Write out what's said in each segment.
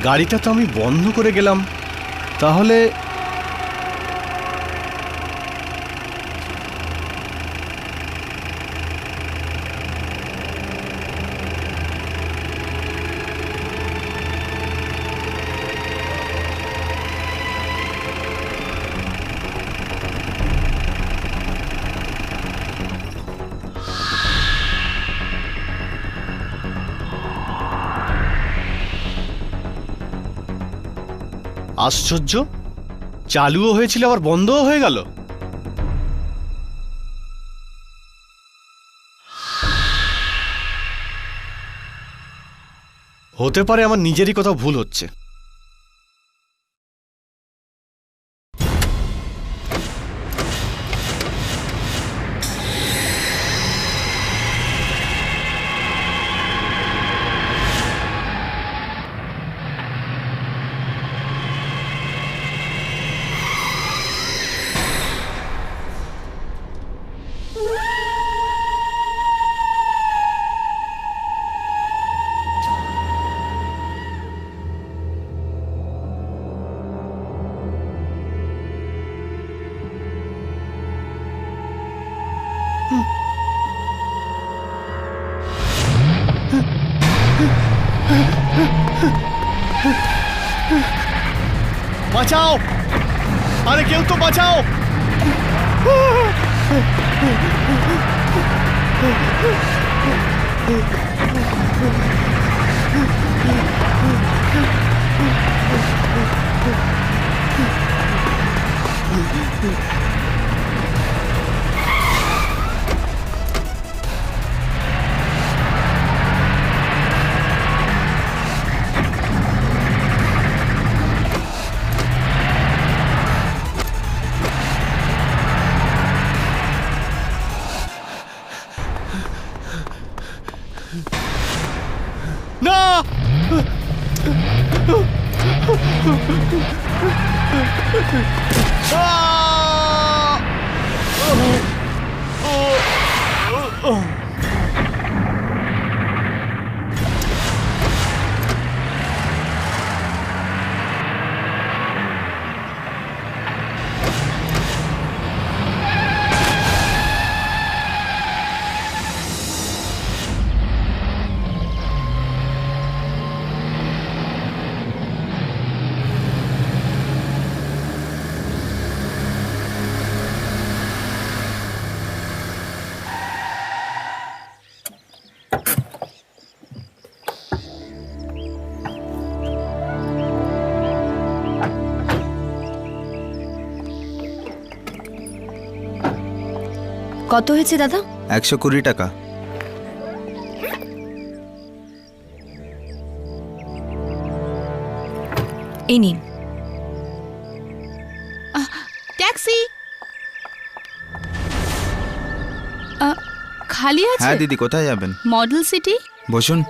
গাড়িটা তো আমি বন্ধ করে গেলাম, তাহলে আশ্চর্য, চালুও হয়েছিল আবার বন্ধও হয়ে গেল। হতে পারে আমার নিজেরই কোথাও ভুল হচ্ছে। বাঁচাও, আরে কেউ তো বাঁচাও। না, কত হয়েছে দাদা? 120 টাকা। এই নিন। ট্যাক্সি খালি আছে? হ্যাঁ দিদি, কোথায় যাবেন? Model city. বসুন।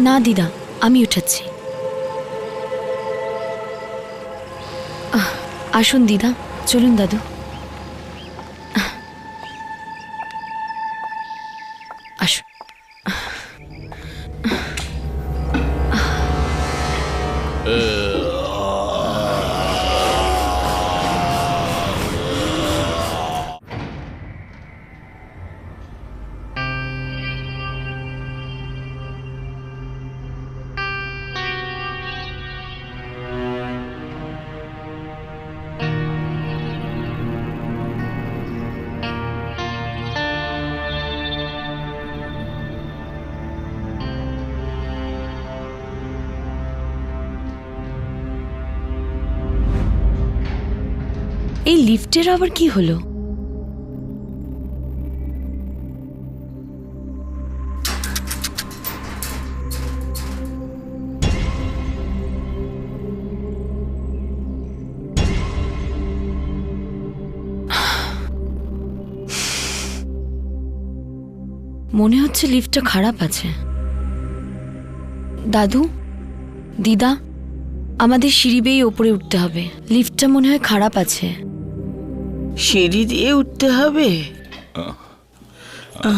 না দিদা, আমি উঠাচ্ছি। আসুন দিদা, চলুন দাদু। আসুন। এই লিফটের আবার কি হলো? মনে হচ্ছে লিফটটা খারাপ আছে। দাদু, দিদা, আমাদের সিঁড়ি বেয়ে ওপরে উঠতে হবে। লিফটটা মনে হয় খারাপ আছে। সিঁড়ি দিয়ে উঠতে হবে? হাই,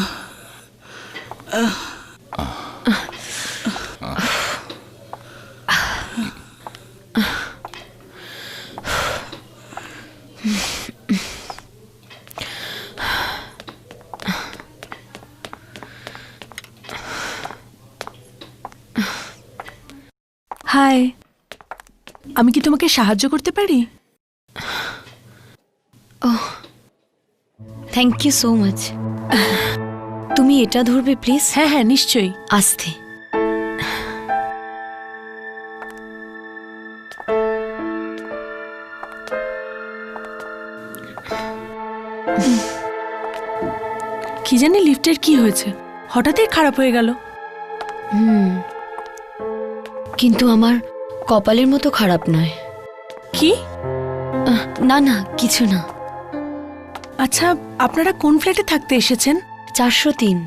আমি কি তোমাকে সাহায্য করতে পারি? Thank you so much. তুমি এটা ধরবে প্লিজ? হ্যাঁ হ্যাঁ, নিশ্চয়ই। আস্তে। কি জানি লিফটের কি হয়েছে, হঠাৎই খারাপ হয়ে গেল। কিন্তু আমার কপালের মতো খারাপ নয়। কি? না না, কিছু না। আচ্ছা, আপনারা কোন ফ্ল্যাটে থাকতে এসেছেন? 403।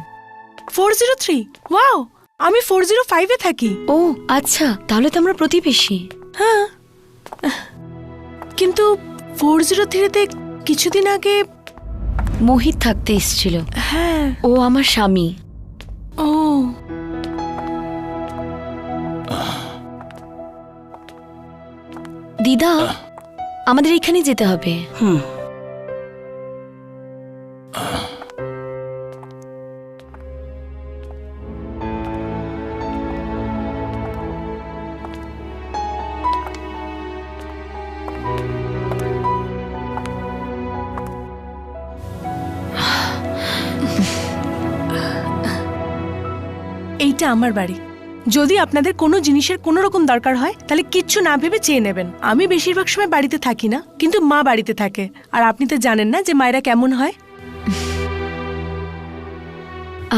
403? ওয়াও, আমি 405-এ থাকি। ও আচ্ছা, তাহলে তো আমরা প্রতিবেশী। হ্যাঁ, কিন্তু 403-তে কিছুদিন আগে মোহিত থাকতে এসেছিল। হ্যাঁ। ও আমার স্বামী। ও, দিদা, আমাদের এখানে যেতে হবে। এইটা আমার বাড়ি। যদি আপনাদের কোনো জিনিসের কোনো রকম দরকার হয় তাহলে কিচ্ছু না ভেবে চেয়ে নেবেন। আমি বেশিরভাগ সময় বাড়িতে থাকি না, কিন্তু মা বাড়িতে থাকে। আর আপনি তো জানেন না যে মায়েরা কেমন হয়।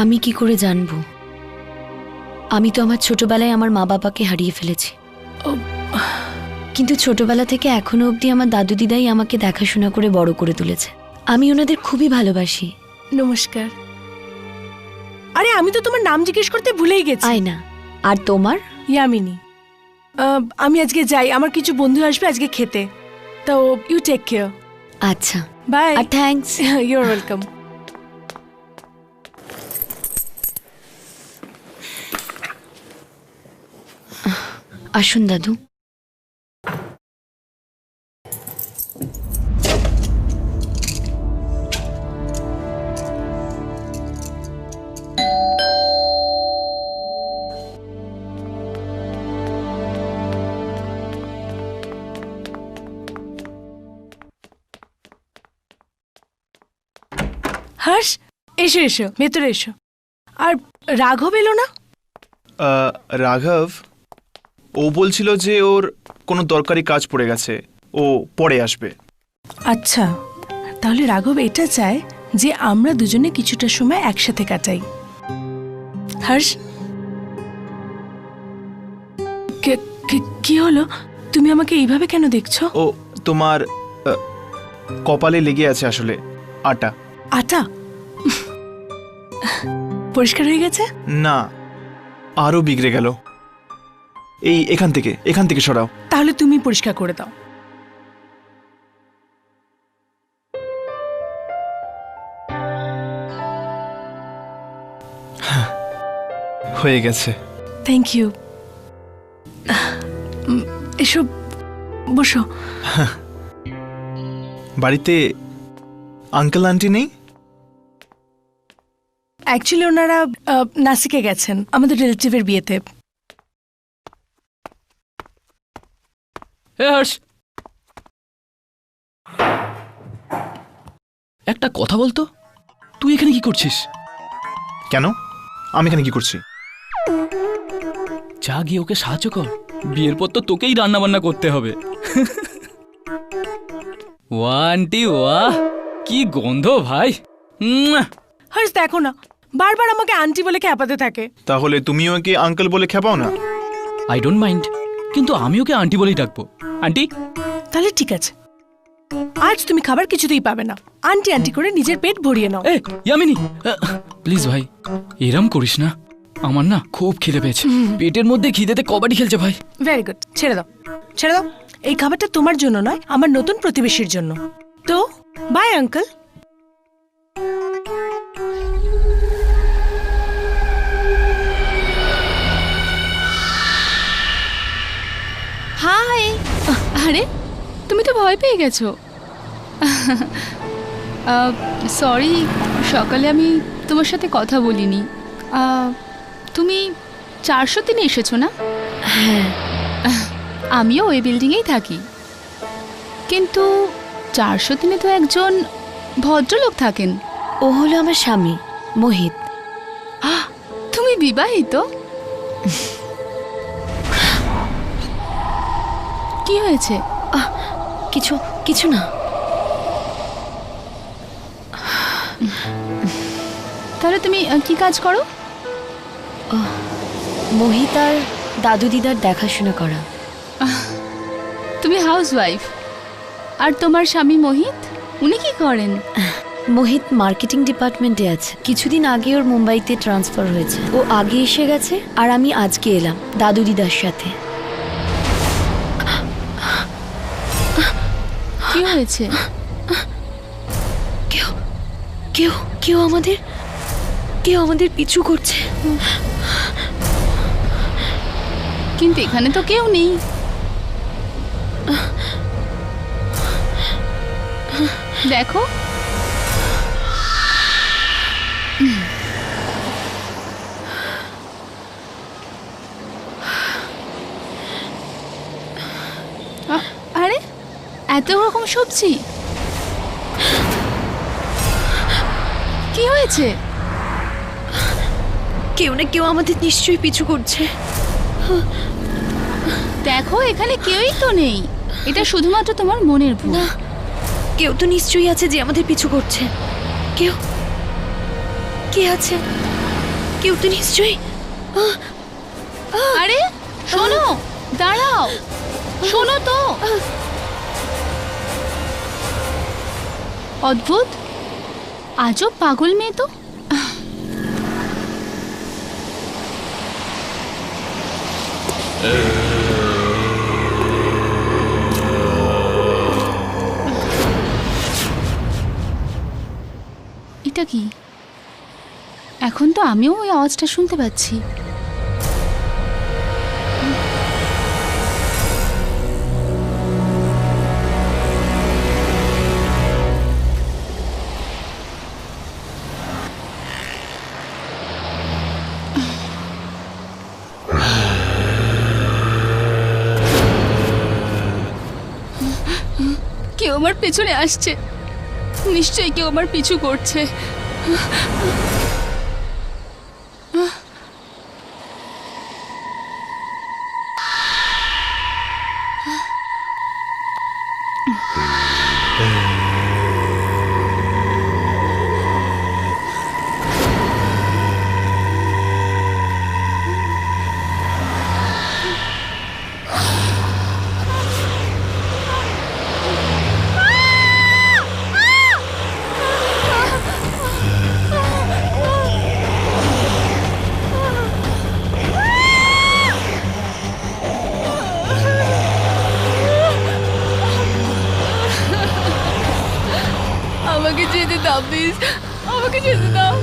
আমি কি করে জানবো? আমি তো আমার ছোটবেলায় আমার মা বাবাকে হারিয়ে ফেলেছি। কিন্তু ছোটবেলা থেকে এখনো অবধি আমার দাদু দিদাই আমাকে দেখাশোনা করে বড় করে তুলেছে। আমি ওনাদের খুবই ভালোবাসি। নমস্কার। আরে, আমি তো তোমার নাম জিজ্ঞেস করতে ভুলেই গেছি। আয়না। আর তোমার? ইয়ামিনী। আমি আজকে যাই, আমার কিছু বন্ধু আসবে আজকে খেতে। তো ইউ টেক কেয়ার। আচ্ছা, বাই। আর থ্যাঙ্কস। You're welcome. আসুন দাদু। হর্ষ, এসো এসো, ভেতরে এসো। আর রাঘব এলো না? রাঘব ও বলছিল যে ওর কোনো দরকারি কাজ পড়ে গেছে, ও পরে আসবে। আচ্ছা, তাহলে রাঘব এটা চায় যে আমরা দুজনে কিছুটা সময় একসাথে কাটাই। হর্ষ, কি হলো? তুমি আমাকে এইভাবে কেন দেখছো? ও তোমার কপালে লেগে আছে আসলে আটা। আটা? পরিষ্কার হয়ে গেছে? না, আরো বিগড়ে গেল। এখান থেকে সরাও। তাহলে তুমি পরিষ্কার করে দাও। হয়ে গেছে। Thank you. এসব বসো। বাড়িতে আঙ্কেল আন্টি নেই? অ্যাকচুয়ালি ওনারা নাসিকে গেছেন আমাদের রিলেটিভের বিয়েতে। হর্ষ, একটা কথা বলতো, তুই এখানে কি করছিস? কেন? আমি এখানে কি করছি? যা গিয়ে ওকে সাহায্য কর। বিয়ের পর তো তোকেই রান্না বান্না করতে হবে। ওয়ান্টি, ওয়াহ, কি গন্ধ ভাই। হর্ষ, দেখো না, বারবার আমাকে আন্টি বলে খ্যাপাতে থাকে। তাহলে তুমিও ওকে আঙ্কেল বলে খেপাও না। আই ডোন্ট মাইন্ড, কিন্তু আমি ওকে আন্টি বলেই ডাকবো। আন্টি। তাহলে ঠিক আছে, আজ তুমি খাবার কিছুতেই পাবে না। আন্টি আন্টি করে নিজের পেট ভরিয়ে নাও। এ ইয়ামিনী, প্লিজ ভাই, এরম করিস না। আমার না খুব খিদে পেয়েছে, পেটের মধ্যে খিদেতে কবাডি খেলছে ভাই। ভেরি গুড, ছেড়ে দাও ছেড়ে দাও। এই খাবারটা তোমার জন্য নয়, আমার নতুন প্রতিবেশীর জন্য। তো বাই আঙ্কেল। আরে তুমি তো ভয় পেয়ে গেছো। সরি, সকালে আমি তোমার সাথে কথা বলিনি। তুমি 403-এ এসেছো না? হ্যাঁ, আমিও ওই বিল্ডিংয়েই থাকি, কিন্তু 403-এ তো একজন ভদ্রলোক থাকেন। ও হলো আমার স্বামী মোহিত। তুমি বিবাহিত? কি হয়েছে? কিছু কিছু না। তাহলে তুমি কি কাজ করো? মোহিত আর দাদু দিদার দেখাশোনা করা। তুমি হাউসওয়াইফ, আর তোমার স্বামী মোহিত উনি কি করেন? মোহিত মার্কেটিং ডিপার্টমেন্টে আছে। কিছুদিন আগে ওর মুম্বাইতে ট্রান্সফার হয়েছে। ও আগে এসে গেছে আর আমি আজকে এলাম দাদু দিদার সাথে। কি হয়েছে? কেউ কেউ কেউ আমাদের পিছু করছে। কিন্তু এখানে তো কেউ নেই। দেখো, আরে এত রকম সবজি, কি হয়েছে? কেউ না কেউ আমাদের নিশ্চয়ই পিছু করছে। দেখো, এখানে কেউই তো নেই। এটা শুধুমাত্র তোমার মনের ভুল। না, কেউ তো নিশ্চয়ই আছে যে আমাদের পিছু করছে। কে আছে? কেউ তো নিশ্চয়ই। আরে শোনো, দাঁড়াও, শোনো তো। অদ্ভুত, আজব পাগল মেয়ে তো। এটা কি? এখন তো আমিও ওই আওয়াজটা শুনতে পাচ্ছি। কেউ আমার পেছনে আসছে, নিশ্চয়ই কেউ আমার পিছু করছে। আমাকে যেতে দাও প্লিজ, আমাকে যেতে দাও।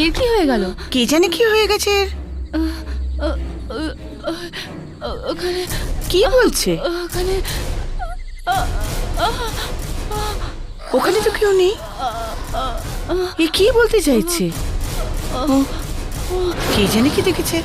এর কি হয়ে গেল? কে জানে কি হয়ে গেছে এর? ওখানে কি বলছে? ওখানে ওখানে তো কেউ নেই। এ কি বলতে চাইছে? কে জানে কি দেখেছে?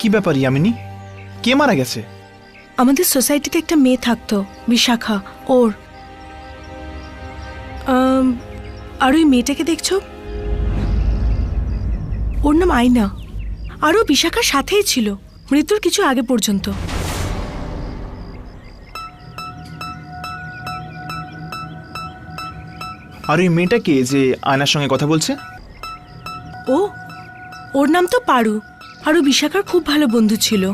কি ব্যাপার ইয়ামিনী? কে মারা গেছে? আমাদের সোসাইটিতে একটা মেয়ে থাকতো, বিশাখা। ওর আর ওই মেয়েটাকে দেখছো, ওর নাম আয়না। আর ও বিশাখার সাথেই ছিল মৃত্যুর কিছু আগে পর্যন্ত। আর ওই মেয়েটা কে যে আয়নার সঙ্গে কথা বলছে? ও, ওর নাম তো পারু, আর ও বিশাখার খুব ভালো বন্ধু ছিল।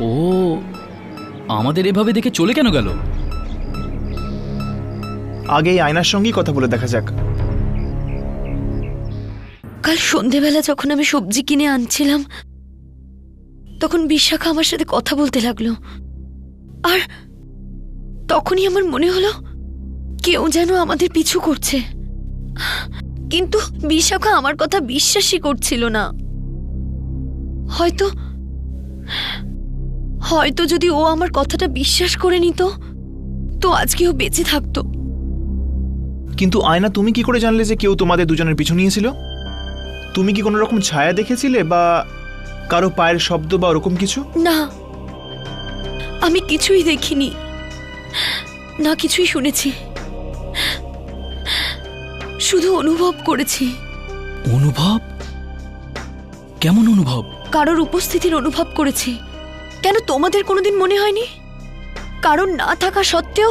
ও আমাদের এভাবে দেখে চলে কেন গেল? আগে এই আয়নার সঙ্গেই কথা বলে দেখা যাক। কাল সন্ধেবেলা যখন আমি সবজি কিনে আনছিলাম তখন বিশাখা আমার সাথে কথা বলতে লাগলো, আর তখনই আমার মনে হলো কেউ যেন আমাদের পিছু করছে, কিন্তু বিশাখা আমার কথা বিশ্বাসই করছিল না। হয়তো হয়তো যদি ও আমার কথাটা বিশ্বাস করে নিত তো আজকে ও বেঁচে থাকতো। কিন্তু আয়না, তুমি কি করে জানলে যে কেউ তোমাদের দুজনের পিছু নিয়েছিল? তুমি কি কোনো রকম ছায়া দেখেছিলে বা কারো পায়ের শব্দ বা ওরকম কিছু? না, আমি কিছুই দেখিনি, না কিছুই শুনেছি, শুধু অনুভব করেছি। অনুভব? কেমন অনুভব? কারোর উপস্থিতির অনুভব করেছি। কেন তোমাদের কোনোদিন মনে হয়নি কারণ না থাকা সত্ত্বেও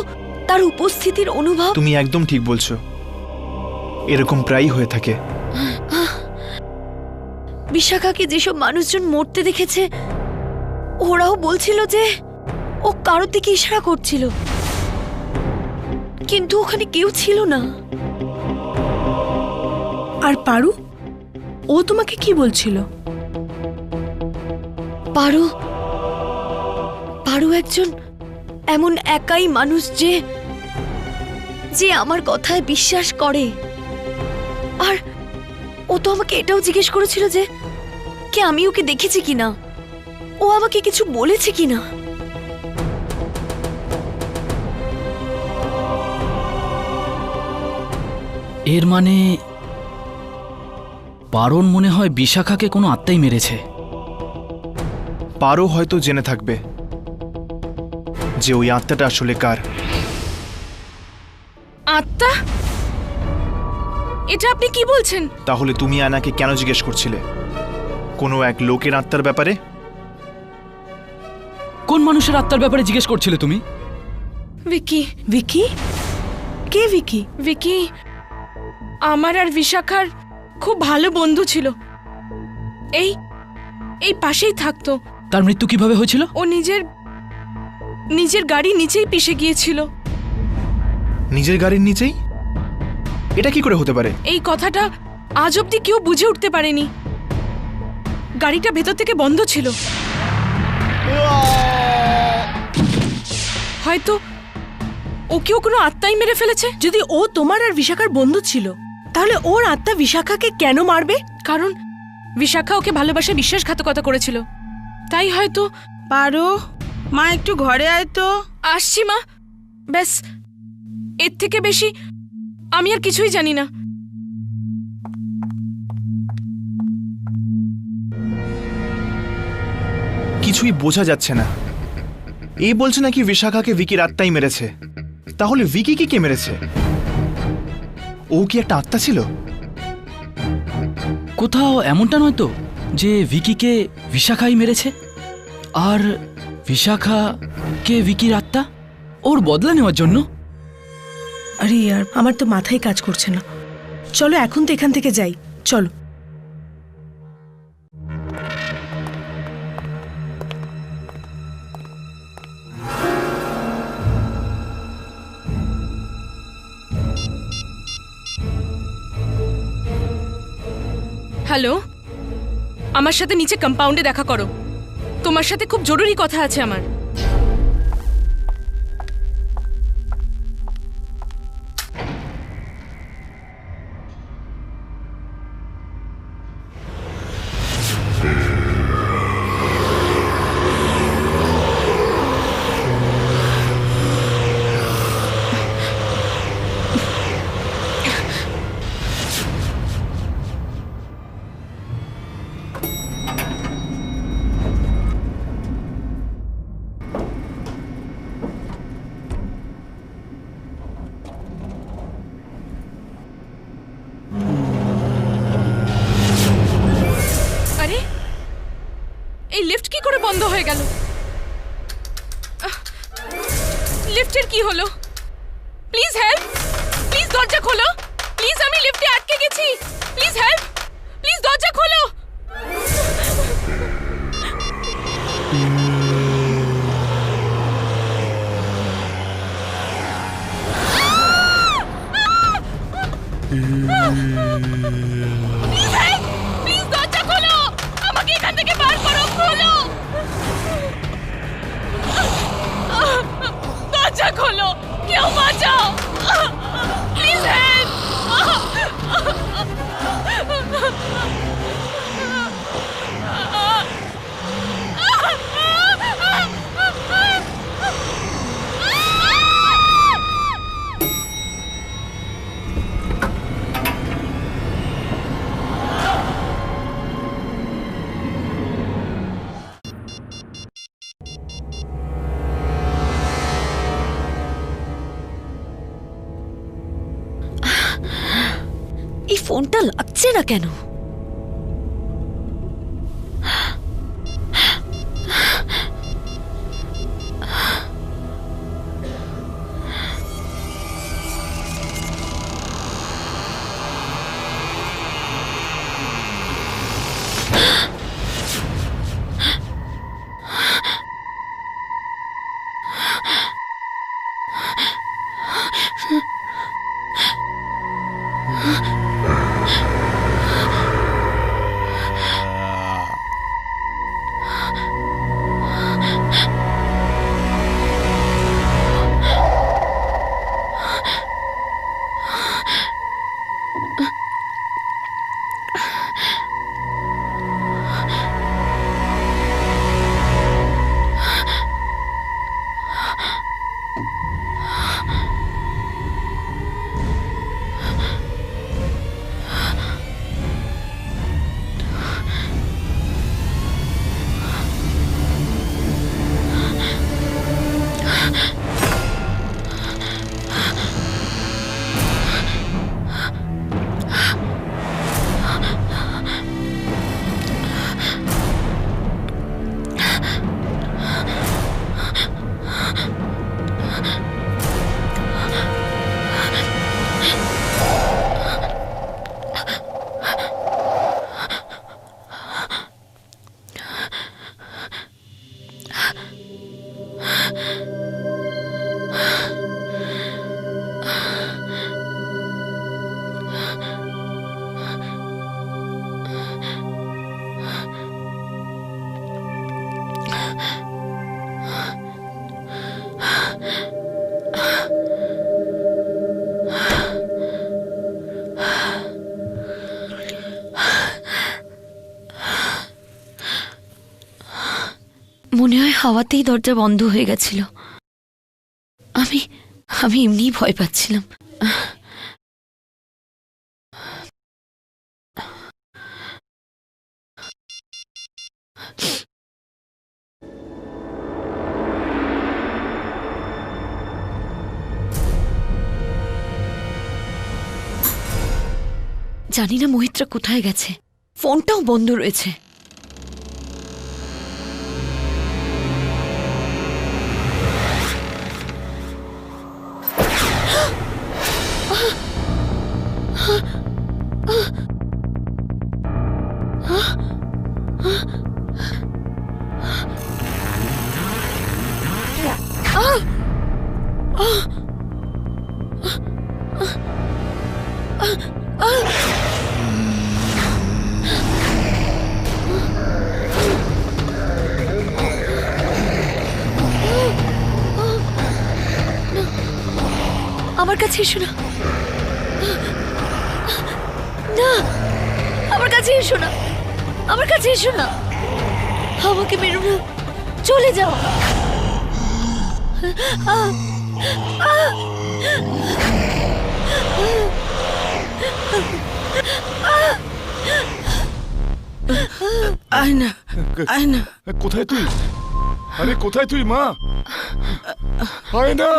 তার উপস্থিতির অনুভব? তুমি একদম ঠিক বলছো, এরকম প্রায়ই হয়ে থাকে। বিশাখাকে যেসব মানুষজন মরতে দেখেছে ওরাও বলছিল যে ও কারোর দিকে ইশারা করছিল, কিন্তু ওখানে কেউ ছিল না। আর পারু, ও তোমাকে কি বলছিল? পারু পারু একজন এমন একাই মানুষ যে যে আমার কথায় বিশ্বাস করে, আর ও তো আমাকে এটাও জিজ্ঞেস করেছিল যে কি আমি ওকে দেখেছি কিনা, ও আমাকে কিছু বলেছে কিনা। এর মানে পারণ মনে হয় বিশাখাকে কোনো আত্মাই মেরেছে। পারো হয়তো জেনে থাকবে যে ওই আত্মাটা আসলে কার। আত্মা? এটা আপনি কি বলছেন? তাহলে তুমি আয়নাকে কেন জিজ্ঞেস করছিলে? কোনো এক লোকের আত্মার ব্যাপারে? কোন মানুষের আত্মার ব্যাপারে জিজ্ঞেস করছিলে তুমি? ভিকি। ভিকি? কে ভিকি? ভিকি আমার আর বিশাখার খুব ভালো বন্ধু ছিল, এই এই পাশেই থাকতো। তার মৃত্যু কিভাবে হয়েছিল? ও নিজের গাড়ি নিচেই পিষে গিয়েছিল। নিজের গাড়ির নিচেই? এটা কি করে হতে পারে? এই কথাটা আজ অব্দি কেউ বুঝে উঠতে পারেনি। গাড়িটা ভেতর থেকে বন্ধ ছিল। হয়তো ওকেও কোনো আত্মাই মেরে ফেলেছে। যদি ও তোমার আর বিশাখার বন্ধু ছিল তাহলে ওর আত্মা বিশাখাকে কেন মারবে? কারণ বিশাখা ওকে ভালোবাসা বিশ্বাসঘাতকতা করেছিল, তাই হয়তো। পারো মা, একটু ঘরে আয় তো। আসছি মা, ব্যাস এর থেকে বেশি আমি আর কিছুই জানি না। কিছুই বোঝা যাচ্ছে না। এই বলছে নাকি বিশাখাকে ভিকির আত্মাই মেরেছে। তাহলে ভিকিকে কে মেরেছে? ও কি একটা আত্মা ছিল? কোথাও এমনটা নয় তো যে ভিকিকে বিশাখাই মেরেছে, আর বিশাখা কে ভিকির আত্মা ওর বদলা নেওয়ার জন্য? আরে ইয়ার, আমার তো মাথায় কাজ করছে না। চলো এখন তো এখান থেকে যাই, চলো। হ্যালো, আমার সাথে নিচে কম্পাউন্ডে দেখা করো। তোমার সাথে খুব জরুরি কথা আছে আমার। বন্ধ হয়ে গেল। লিফটের কি হলো? প্লিজ হেল্প, প্লিজ দরজা খোলো, প্লিজ আমি লিফটে আটকে গেছি, প্লিজ হেল্প, প্লিজ দরজা খোলো। প্লিজ দরজা খোলো, আমাকে এখান থেকে বার করো, খোলো দরজা খোলো, কেউ বাঁচাও, প্লিজ হেল্প। এই ফোনটা লাগছে না কেন? মনে হয় হাওয়াতেই দরজা বন্ধ হয়ে গেছিল। আমি আমি এমনিই ভয় পাচ্ছিলাম। জানি না মোহিতরা কোথায় গেছে, ফোনটাও বন্ধ রয়েছে। আমার কাছে এসো না, না আমার কাছে এসো না, আমার কাছে এসো না, আমাকে মেরো না, চলে যাও। আয়না, আয়না, কোথায় তুই? আরে কোথায় তুই মা? আয়না,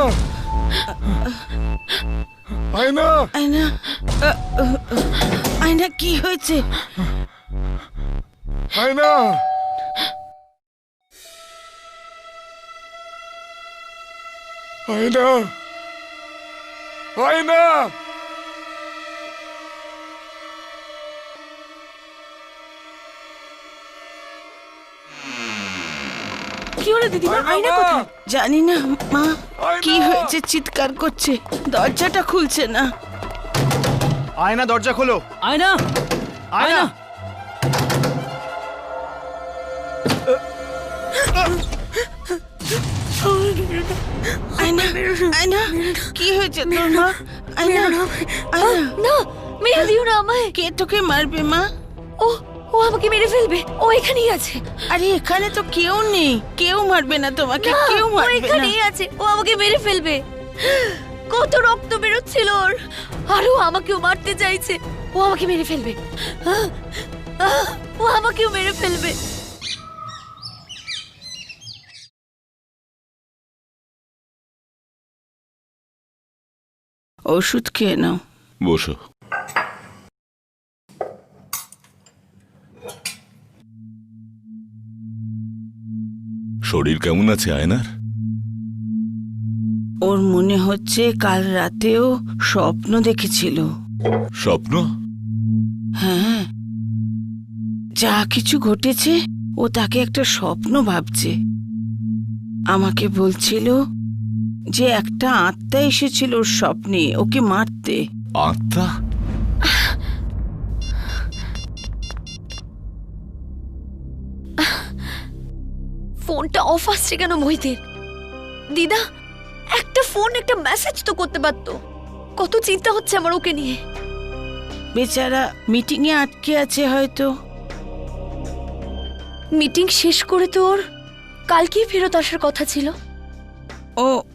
আয়না, আয়না, আয়না কি হয়েছে? আয়না, আয়না আয়না কি হলো দিদিমা? আয়না কোথায়? জানি না মা, কি হয়েছে, চিৎকার করছে, দরজাটা খুলছে না। আয়না, দরজা খোলো। আয়না, আয়না, আয়না, আয়না, কি হয়েছে তোর মা? আয়না, আয়না, না মেরে দিও না আমায়। কে তোকে মারবে মা? ও ও আমাকে মেরে ফেলবে। ও এখানেই আছে। আরে এখানে তো কেউ নেই, কেউ মারবে না তোমাকে, কেউ ও মারবে না। এখানেই আছে। ও আমাকে মেরে ফেলবে। কত রক্ত বেরোচ্ছিল ওর, আর ও আমাকেও মারতে চাইছে। ও আমাকে মেরে ফেলবে। ও আমাকেও মেরে ফেলবে। ওষুধ খেয়ে নাও। বসো। শরীর কেমন আছে আয়নার? ওর মনে হচ্ছে কাল রাতেও স্বপ্ন দেখেছিল। স্বপ্ন? হ্যাঁ, যা কিছু ঘটেছে ও তাকে একটা স্বপ্ন ভাবছে। আমাকে বলছিল যে একটা আত্মা এসেছিল ওর স্বপ্নে ওকে মারতে। আত্মা? ফোনটা অফ আসছে কেন মোহিতের? দিদা একটা ফোন, একটা মেসেজ তো করতে পারতো। কত চিন্তা হচ্ছে আমার ওকে নিয়ে। বেচারা মিটিং এ আটকে আছে হয়তো। মিটিং শেষ করে তো ওর কালকেই ফেরত আসার কথা ছিল।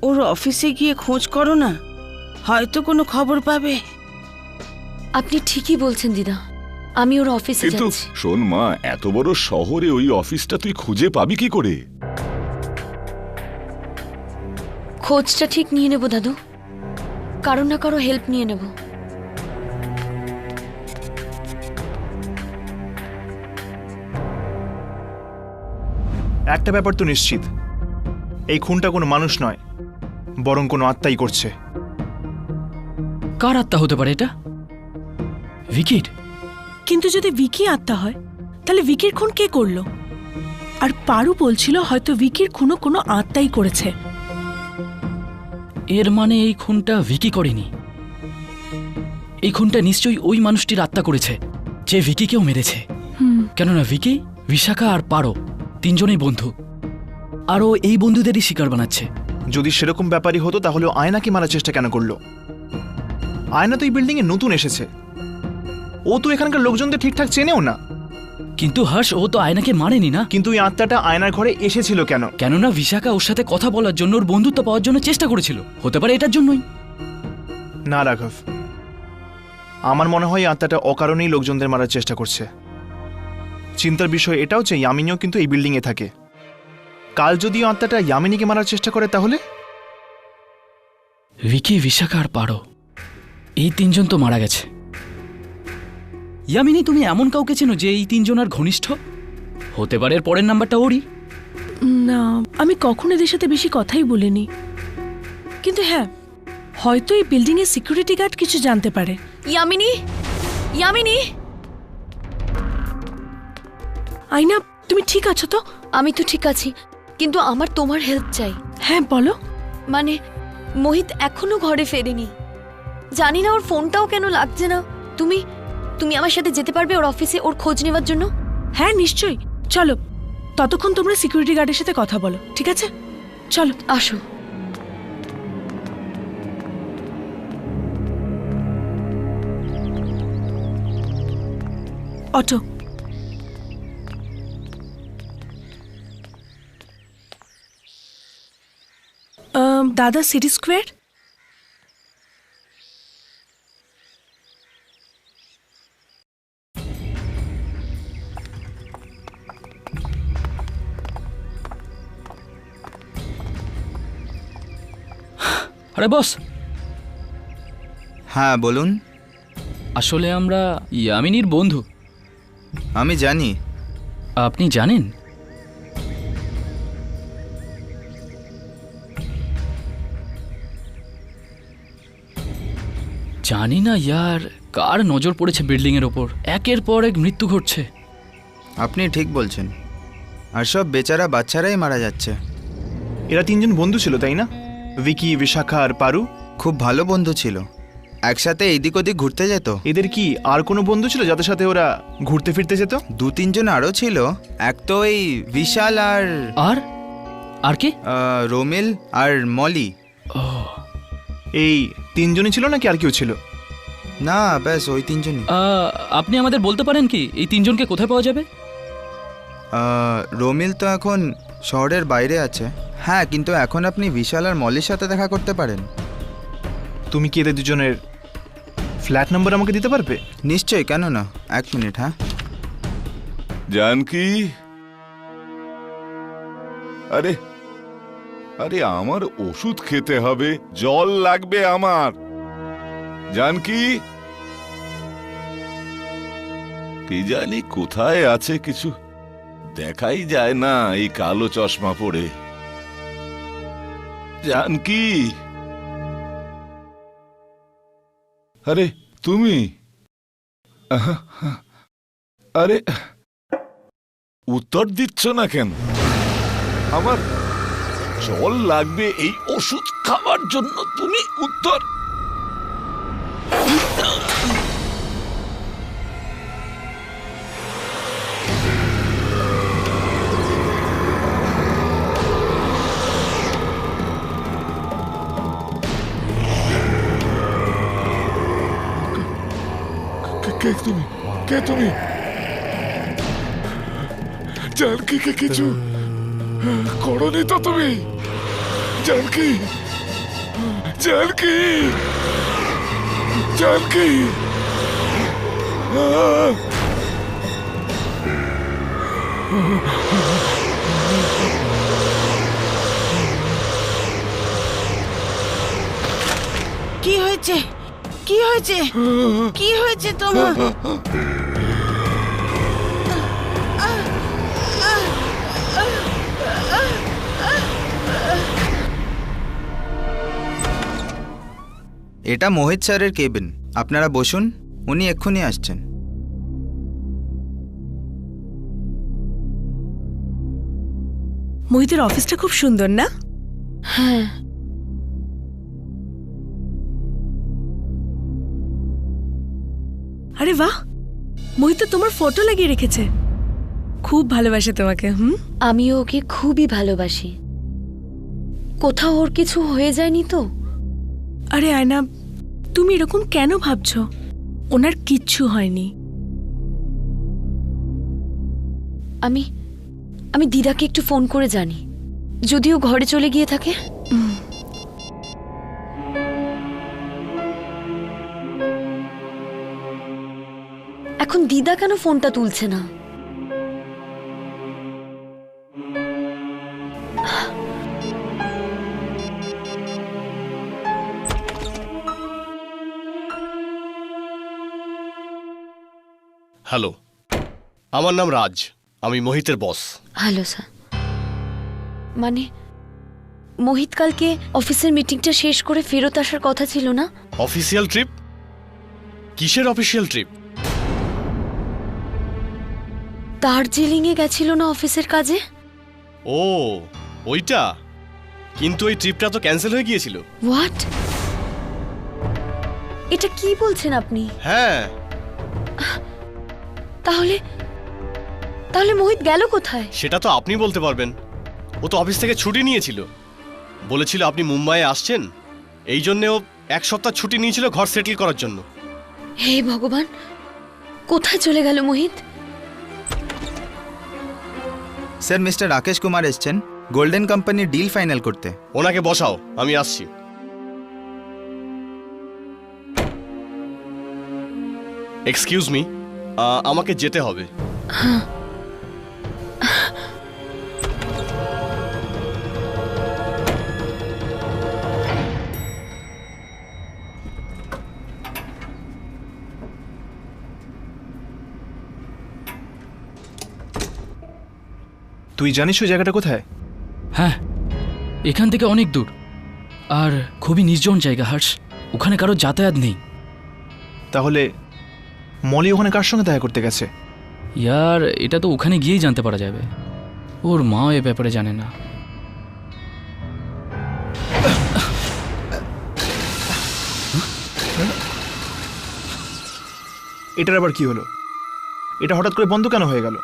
ওর অফিসে গিয়ে খোঁজ করো না, হয়তো কোনো খবর পাবে। আপনি ঠিকই বলছেন দিদা, আমি ওর অফিসে কিন্তু যাচ্ছি। শোন মা, এত বড় শহরে ওই অফিসটা তুই খুঁজে পাবি কি করে? খোঁজটা ঠিক নিয়ে নেব দাদু, কারো না কারো হেল্প নিয়ে নেব। একটা ব্যাপার তো নিশ্চিত, এই খুনটা কোনো মানুষ নয়, বরং কোনো আত্মাই করছে। কার আত্মা হতে পারে এটা? ভিকির? কিন্তু যদি ভিকি আত্মা হয় তাহলে ভিকির খুন কে করলো? আর পারু বলছিল হয়তো ভিকির খুনও কোনো আত্মাই করেছে। এর মানে এই খুনটা ভিকি করেনি। এই খুনটা নিশ্চয়ই ওই মানুষটির আত্মা করেছে যে ভিকিকেও মেরেছে। কেননা ভিকি, বিশাখা আর পারো তিনজনেই বন্ধু, আর ও এই বন্ধুদেরই শিকার বানাচ্ছে। যদি সেরকম ব্যাপারই হতো তাহলে ও আয়নাকে মারার চেষ্টা কেন করলো? আয়না তো এই বিল্ডিং এ নতুন এসেছে, ও তো এখানকার লোকজনদের ঠিকঠাক চেনেও না। কিন্তু হর্ষ, ও তো আয়নাকে মারেনি না। কিন্তু এই আত্মাটা আয়নার ঘরে এসেছিল কেন? কেননা বিশাখা ওর সাথে কথা বলার জন্য, ওর বন্ধুত্ব পাওয়ার জন্য চেষ্টা করেছিল। হতে পারে এটার জন্যই। না রাঘব, আমার মনে হয় এই আত্মাটা অকারণেই লোকজনদের মারার চেষ্টা করছে। চিন্তার বিষয় এটাও যে ইয়ামিনীও কিন্তু এই বিল্ডিং এ থাকে। কাল যদি আত্মাটা ইয়ামিনীকে মারার চেষ্টা করে তাহলে? ভিকি, বিশাখা আর পারো এই তিনজন তো মারা গেছে। ইয়ামিনী, তুমি এমন কাউকে চেনো যে এই তিনজনের ঘনিষ্ঠ? হতে পারে এর পরের নাম্বারটা ওরই। না, আমি কখনো এদের সাথে বেশি কথাই বলিনি। কিন্তু হ্যাঁ, হয়তো এই বিল্ডিং এর সিকিউরিটি গার্ড কিছু জানতে পারে। ইয়ামিনী, ইয়ামিনী, আয়না তুমি ঠিক আছো তো? আমি তো ঠিক আছি, কিন্তু আমার তোমার হেল্প চাই। হ্যাঁ বলো। মানে মোহিত এখনো ঘরে ফেরেনি, জানি না ওর ফোনটাও কেন লাগছে না। তুমি তুমি আমার সাথে যেতে পারবে ওর অফিসে ওর খোঁজ নেওয়ার জন্য? হ্যাঁ নিশ্চয়ই, চলো। ততক্ষণ তোমরা সিকিউরিটি গার্ডের সাথে কথা বলো, ঠিক আছে? চলো আসো। অটো। দাদা, সিটি স্কোয়ার। আরে বস। হ্যাঁ বলুন। আসলে আমরা ইয়ামিনীর বন্ধু। আমি জানি। আপনি জানেন? জানি না ইয়ার কার নজর পড়েছে বিল্ডিং এর ওপর, একের পর এক মৃত্যু ঘটছে। আপনি ঠিক বলছেন, আর সব বেচারা বাচ্চারাই মারা যাচ্ছে। এরা তিনজন বন্ধু ছিল তাই না? ভিকি, বিশাখা আর পারু। খুব ভালো বন্ধু ছিল, একসাথে এইদিক ওদিক ঘুরতে যেত। এদের কি আর কোনো বন্ধু ছিল যাদের সাথে ওরা ঘুরতে ফিরতে যেত? 2-3 জন আরও ছিল, এক তো এই বিশাল আর আর আর কে? রোমিল আর মলি। এই তিনজনই ছিল নাকি আর কেউ ছিল? না, ব্যাস ওই 3জনই। আপনি আমাদের বলতে পারেন কি এই তিনজনকে কোথায় পাওয়া যাবে? রোমিল তো এখন শহরের বাইরে আছে। হ্যাঁ, কিন্তু এখন আপনি বিশাল আর মলির সাথে দেখা করতে পারেন। তুমি কি এদের দুজনের ফ্ল্যাট নাম্বার আমাকে দিতে পারবে? নিশ্চয়ই, কেন না। 1 মিনিট। হ্যাঁ জানকি, আরে আরে আমার ওষুধ খেতে হবে, জল লাগবে আমার। জানকি, কি জানি কোথায় আছে, কিছু দেখাই যায় না এই কালো চশমা পরে। জানকি, আরে তুমি, আরে উত্তর দিচ্ছ না কেন? আমার জল লাগবে এই ওষুধ খাওয়ার জন্য, তুমি উত্তর। কে তুমি? কে তুমি? জানকি কে কিছু করনি তো তুমি? জানকি, জানকি, জানকি, কি হয়েছে? কি হয়েছে? কি হয়েছে তোমার? এটা মোহিত স্যারের কেবিন, আপনারা বসুন, উনি এক্ষুনি আসছেন। মোহিতের অফিসটা খুব সুন্দর না? হ্যাঁ, আরে বাহ, মোহিত তো তোমার ফটো লাগিয়ে রেখেছে। খুব ভালোবাসে তোমাকে। আমিও ওকে খুবই ভালোবাসি। কোথাও ওর কিছু হয়ে যায়নি তো? আরে আয়না, তুমি এরকম কেন ভাবছো? ওনার কিচ্ছু হয়নি। আমি আমি দিদাকে একটু ফোন করে জানি, যদিও ঘরে চলে গিয়ে থাকে। এখন দিদা কেন ফোনটা তুলছে না? হ্যালো, আমার নাম রাজ, আমি মোহিতের বস। Hello sir. মানে মোহিত কালকে অফিসের মিটিংটা শেষ করে ফেরত আসার কথা ছিল না? Official trip? কিসের অফিসিয়াল ট্রিপ? দার্জিলিং এ গেছিল না অফিসের কাজে? ও, ওইটা। কিন্তু ওই ট্রিপটা তো ক্যান্সেল হয়ে গিয়েছিল। হোয়াট? এটা কি বলছেন আপনি? হ্যাঁ। তাহলে তাহলে মোহিত গেল কোথায়? সেটা তো আপনি বলতে পারবেন। ও তো অফিস থেকে ছুটি নিয়েছিল, বলেছিল আপনি মুম্বাইয়ে আসছেন, এই জন্য ও 1 সপ্তাহ ছুটি নিয়েছিল ঘর সেটেল করার জন্য। হে ভগবান, কোথায় চলে গেল মোহিত? স্যার, মিস্টার রাকেশ কুমার এসছেন গোল্ডেন কোম্পানির ডিল ফাইনাল করতে। ওনাকে বসাও, আমি আসছি। এক্সকিউজ মি, আমাকে যেতে হবে। তুই জানিস ওই জায়গাটা কোথায়? হ্যাঁ, এখান থেকে অনেক দূর আর খুবই নির্জন জায়গা হর্ষ। ওখানে কারো যাতায়াত নেই। তাহলে মলি ওখানে কার সঙ্গে দেখা করতে গেছে? ইয়ার এটা তো ওখানে গিয়েই জানতে পারা যাবে। ওর মাও এ ব্যাপারে জানে না। এটার আবার কি হলো? এটা হঠাৎ করে বন্ধ কেন হয়ে গেল?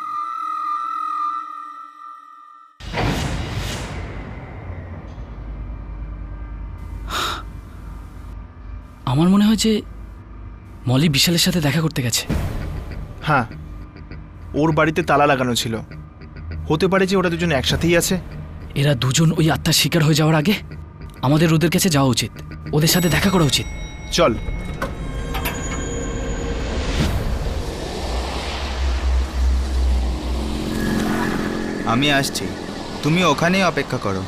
আমার মনে হয় যে মলি বিশালের সাথে দেখা করতে গেছে। হ্যাঁ, ওর বাড়িতে তালা লাগানো ছিল। হতে পারে যে ওরা দুজন একসাথেই আছে। এরা দুজন ওই আত্মার শিকার হয়ে যাওয়ার আগে আমাদের ওদের কাছে যাওয়া উচিত, ওদের সাথে দেখা করা উচিত। চল। আমি আসছি, তুমি ওখানেই অপেক্ষা করো।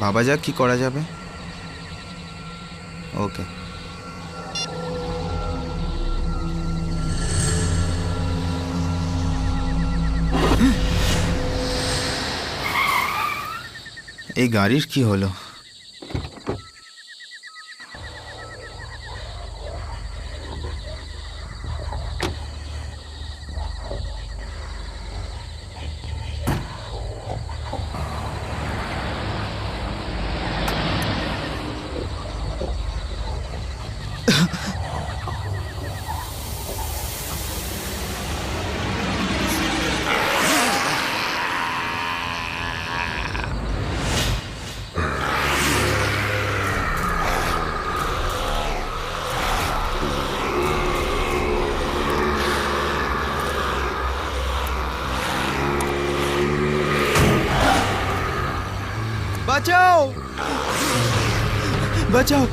বাবা যাক কি করা যাবে। ওকে। এই গাড়ির কি হলো? বাঁচাও, বাঁচাও।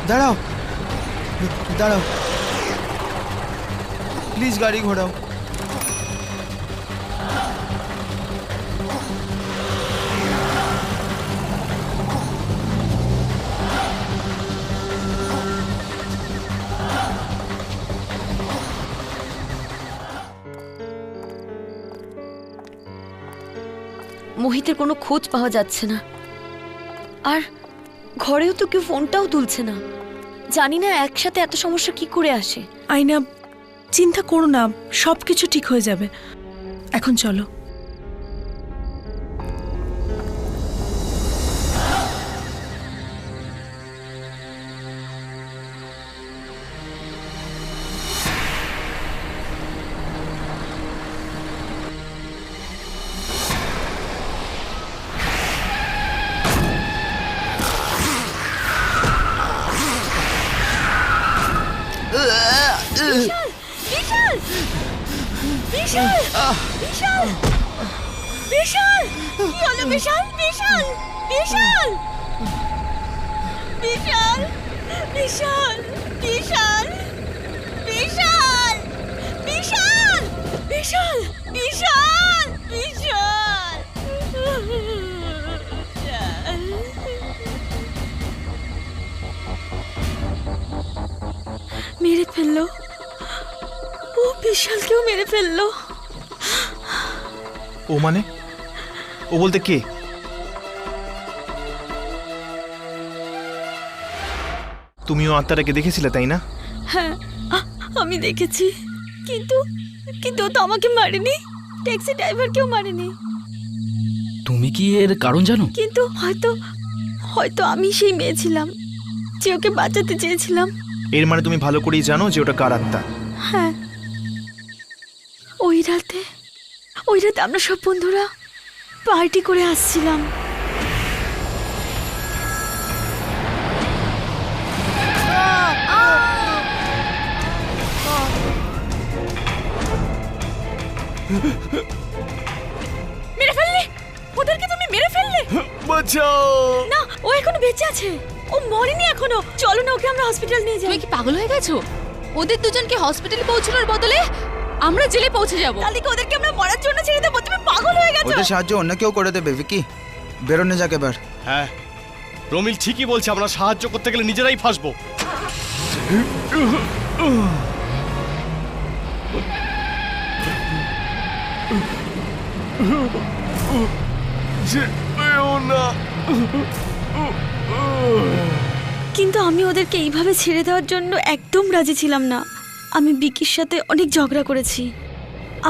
দাঁড়াও, দাঁড়াও, প্লিজ গাড়ি ঘোরাও। মোহিতের কোনো খোঁজ পাওয়া যাচ্ছে না, আর ঘরেও তো কেউ ফোনটাও তুলছে না। জানি না একসাথে এত সমস্যা কি করে আসে। আয়না, চিন্তা করো না, সবকিছু ঠিক হয়ে যাবে। এখন চলো। বিশাল, বিশাল, বিশাল, বিশাল, কি হলো বিশাল? বিশাল, বিশাল, বিশাল, বিশাল, বিশাল, বিশাল, বিশাল, বিশাল, বিশাল, বিশাল। মেরে ফেললো, ও বিশালকেও মেরে ফেললো। ও মানে? ও বলতে কে? তুমিও আত্মাটাকে দেখেছিলে তাই না? হ্যাঁ, আমি দেখেছি, কিন্তু কিন্তু ও তো আমাকে মারেনি, ট্যাক্সি ড্রাইভারকেও মারেনি। তুমি কি এর কারণ জানো? কিন্তু হয়তো হয়তো আমি সেই মেয়ে ছিলাম যে ওকে বাঁচাতে চেয়েছিলাম। এর মানে তুমি ভালো করেই জানো যে ওটা কার আত্মা। হ্যাঁ, ওই রাতে আমরা সব বন্ধুরা পার্টি করে আসছিলাম। মেরে ফেললে ওদেরকে, তুমি মেরে ফেললে। বাঁচাও! না, ও এখনো বেঁচে আছে, ও মরেনি এখনো। চলো না, ওকে আমরা হসপিটাল নিয়ে যাই। তুমি কি পাগল হয়ে গেছো? ওদের দুজনকে হসপিটালে পৌঁছানোর বদলে আমরা জেলে পৌঁছে যাব। তাহলে কি ওদেরকে আমরা মরার জন্য ছেড়ে দেবো? তুমি পাগল হয়ে গেছো। ওদের সাহায্য অন্য কেউ করে দেবে। ভিকি, বেরোনে যাক এবার। হ্যাঁ, রমিল ঠিকই বলছে, আমরা সাহায্য করতে গেলে নিজেরাই ফাঁসবো। যেও না। কিন্তু আমি ওদেরকে এইভাবে ছেড়ে দেওয়ার জন্য একদম রাজি ছিলাম না। আমি বিকির সাথে অনেক ঝগড়া করেছি।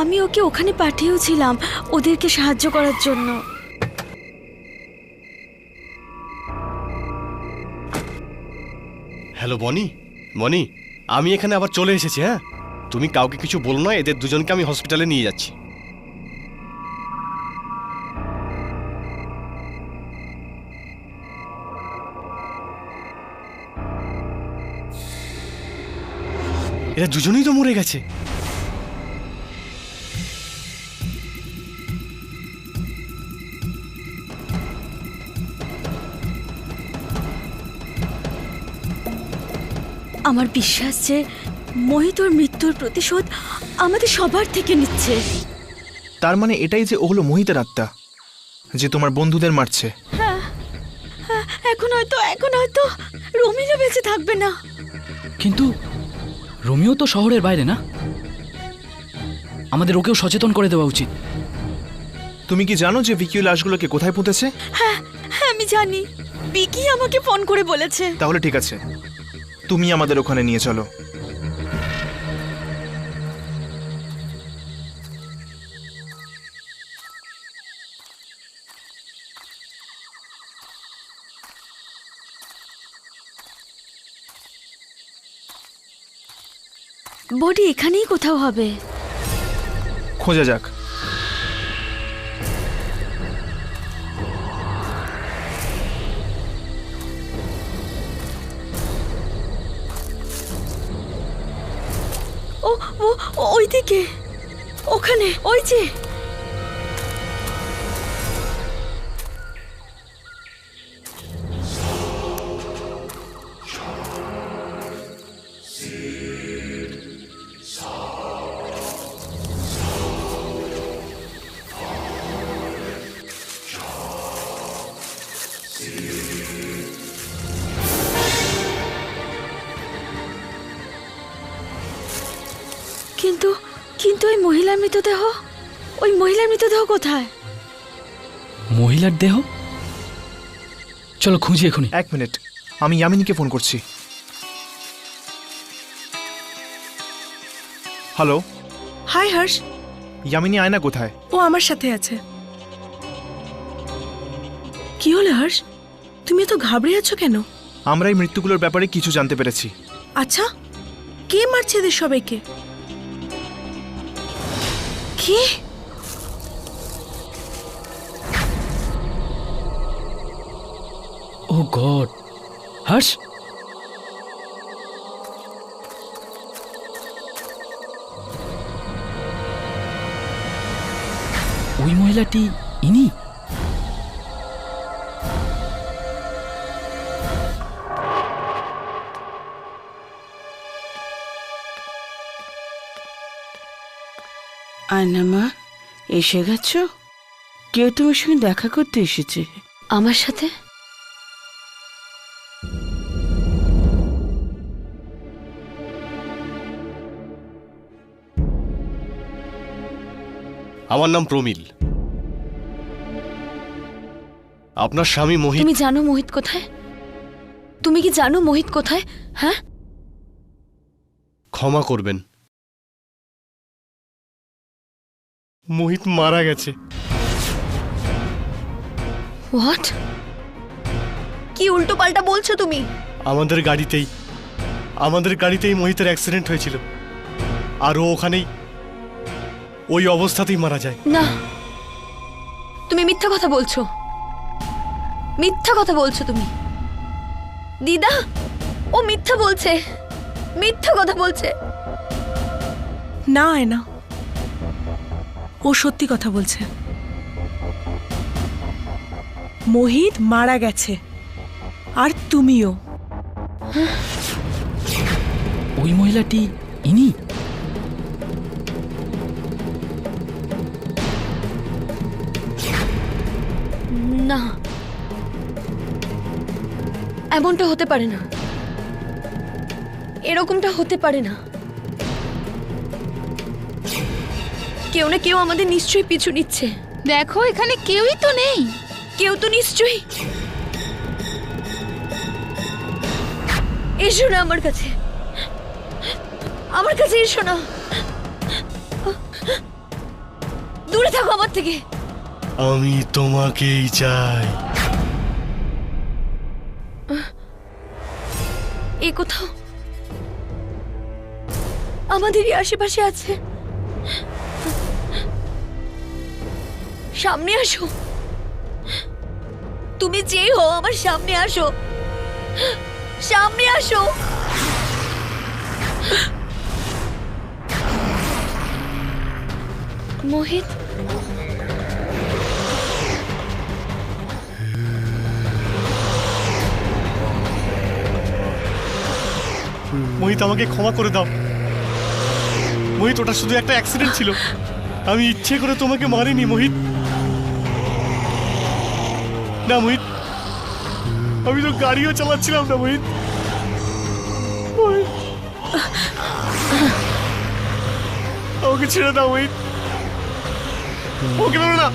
আমি ওকে ওখানে পাঠিয়েওছিলাম ওদেরকে সাহায্য করার জন্য। হ্যালো বনি, মনি, আমি এখানে আবার চলে এসেছি। হ্যাঁ, তুমি কাউকে কিছু বলো না, এদের দুজনকে আমি হসপিটালে নিয়ে যাচ্ছি। এরা দুজনেই তো মরে গেছে। আমার বিশ্বাস যে মোহিত ওর মৃত্যুর প্রতিশোধ আমাদের সবার থেকে নিচ্ছে। তার মানে এটাই যে ওগুলো মোহিতের আত্মা, যে তোমার বন্ধুদের মারছে। এখন হয়তো রোমিলা বেঁচে থাকবে না। কিন্তু রোমিও তো শহরের বাইরে না, আমাদের ওকেও সচেতন করে দেওয়া উচিত। তুমি কি জানো যে ভিকি ওই লাশগুলোকে কোথায় পুঁতেছে? হ্যাঁ, আমি জানি। বিকি আমাকে ফোন করে বলেছে। তাহলে ঠিক আছে, তুমি আমাদের ওখানে নিয়ে চলো। বডি এখানেই কোথাও হবে। খোঁজা যাক। ওইদিকে, ওখানে, ওই যে। কিন্তু ওই মহিলার মৃতদেহ কোথায়? মহিলার দেহ? চলো খুঁজি এখনই। 1 মিনিট, আমি ইয়ামিনীকে ফোন করছি। হ্যালো। হাই হর্ষ। ইয়ামিনী আয়না কোথায়? ও আমার সাথে আছে। কি হলো হর্ষ, তুমি তো ঘাবড়ে আছো কেন? আমরা এই মৃত্যুগুলোর ব্যাপারে কিছু জানতে পেরেছি। আচ্ছা, কে মারছে এদের সবাইকে? কি? ও গড, হর্ষ, ওই মহিলাটি ইনি? আয়নামা, এসে গেছো? কেউ তোমার সঙ্গে দেখা করতে এসেছে? আমার সাথে? আমার নাম প্রমিল। আপনার স্বামী মোহিত। তুমি জানো মোহিত কোথায়? তুমি কি জানো মোহিত কোথায়? হ্যাঁ, ক্ষমা করবেন, মোহিত মারা গেছে। হোয়াট? কি উল্টো পাল্টা বলছো তুমি? আমাদের গাড়িতেই মোহিতের অ্যাক্সিডেন্ট হয়েছিল, আর ও ওখানেই ওই অবস্থাতেই মারা যায়। না, তুমি মিথ্যা কথা বলছো। তুমি দিদা, ও মিথ্যা কথা বলছে। না আয়না, ও সত্যি কথা বলছে। মোহিত মারা গেছে, আর তুমিও। ওই মহিলাটি ইনি? না, এমনটা হতে পারে না, এরকমটা হতে পারে না। কেউ না কেউ আমাদের নিশ্চয়ই পিছু নিচ্ছে। দেখো, এখানে কেউই তো নেই। কেউ তো নিশ্চয়ই। এসো না আমার কাছে, আমার কাছে এসো না, দূরে থাকো আমার থেকে। আমি তোমাকেই চাই। এ কোথাও আমাদেরই আশেপাশে আছে। সামনে আসো, তুমি যেই হও আমার সামনে আসো, সামনে আসো। মোহিত, মোহিত আমাকে ক্ষমা করে দাও। মোহিত, ওটা শুধু একটা অ্যাক্সিডেন্ট ছিল, আমি ইচ্ছে করে তোমাকে মারিনি মোহিত। না মোহিত, আমি তো গাড়িও চালাচ্ছিলাম না মোহিত। মোহিত, ওকে ছেড়ে দাও মোহিত, ওকে মেরো না।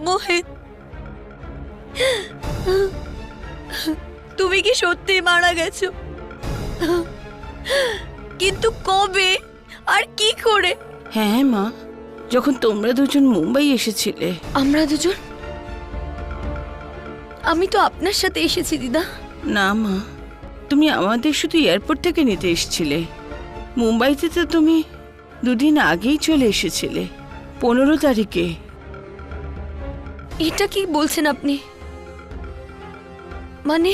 মোহিত, তুমি কি সত্যি মারা গেছো? কিন্তু কবে আর কি করে? হ্যাঁ মা, যখন তোমরা দুজন মুম্বাই এসেছিলে। আমরা দুজন? আমি তো আপনার সাথে এসেছি দিদা। না মা, তুমি আমাদের শুধু এয়ারপোর্ট থেকে নিতে এসেছিলে। মুম্বাইতে তো তুমি দুদিন আগেই চলে এসেছিলে, 15 তারিখে। এটা কি বলছেন আপনি? মানে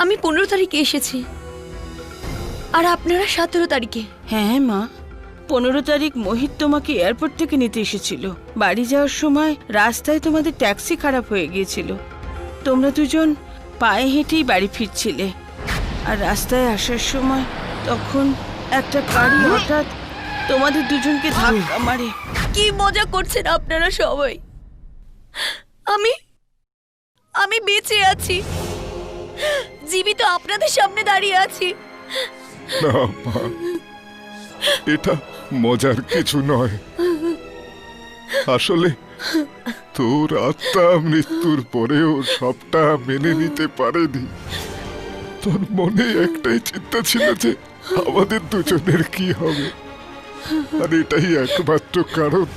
আমি 15 তারিখে এসেছি আর আপনারা 17 তারিখে? হ্যাঁ মা, 15 তারিখ মোহিত তোমাকে এয়ারপোর্ট থেকে নিতে এসেছিল। বাড়ি যাওয়ার সময় রাস্তায় তোমাদের ট্যাক্সি খারাপ হয়ে গিয়েছিল। তোমরা দুজন পায়ে হেঁটেই বাড়ি ফিরছিলে, আর রাস্তায় আসার সময় তখন একটা গাড়ি হঠাৎ তোমাদের দুজনকে ধাক্কা মারে। কি মজা করছেন আপনারা সবাই? আমি আমি বেঁচে আছি, জীবিত আপনাদের সামনে দাঁড়িয়ে আছি। না মা, এটা মজার কিছু নয়। আসলে তোর আত্মা মৃত্যুর পরেও সবটা মেনে নিতে পারেনি। তোর মনে একটাই চিন্তা ছিল যে আমাদের দুজনের কি হবে, আর এটাই একমাত্র কারণ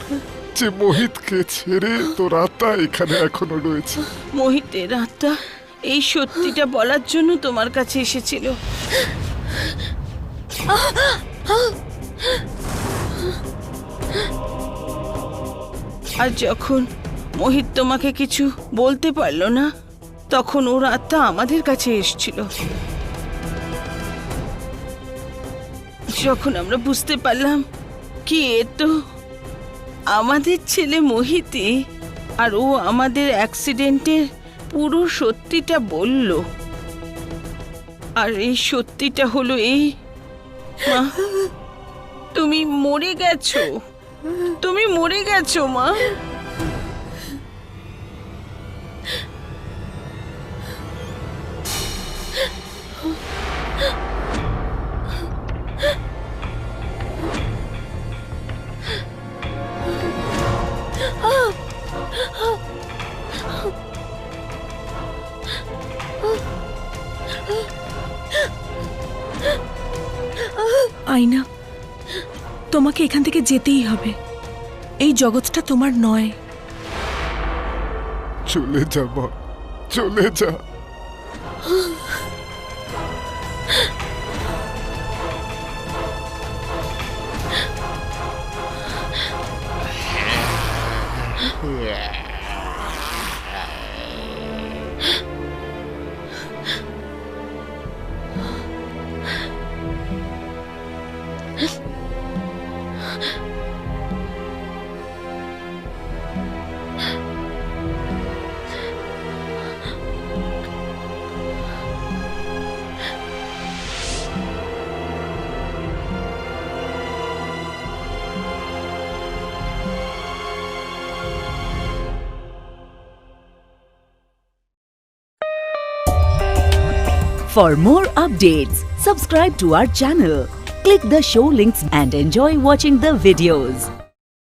যে মোহিতকে ছেড়ে তোর আত্মা এখানে এখনো রয়েছে। মোহিতের আত্মা এই সত্যিটা বলার জন্য তোমার কাছে এসেছিল। আর যখন মোহিত তোমাকে কিছু বলতে পারলো না, তখন ওর আত্মা আমাদের কাছে এসেছিল। যখন আমরা বুঝতে পারলাম কি এ তো আমাদের ছেলে মোহিতই, আর ও আমাদের অ্যাক্সিডেন্টের পুরো সত্যিটা বলল। আর এই সত্যিটা হলো এই, মা, তুমি মরে গেছো, তুমি মরে গেছো মা। আয়না, তোমাকে এখান থেকে যেতেই হবে। এই জগৎটা তোমার নয়। চলে যা মা, চলে যা। For more updates, subscribe to our channel, click the show links and enjoy watching the videos.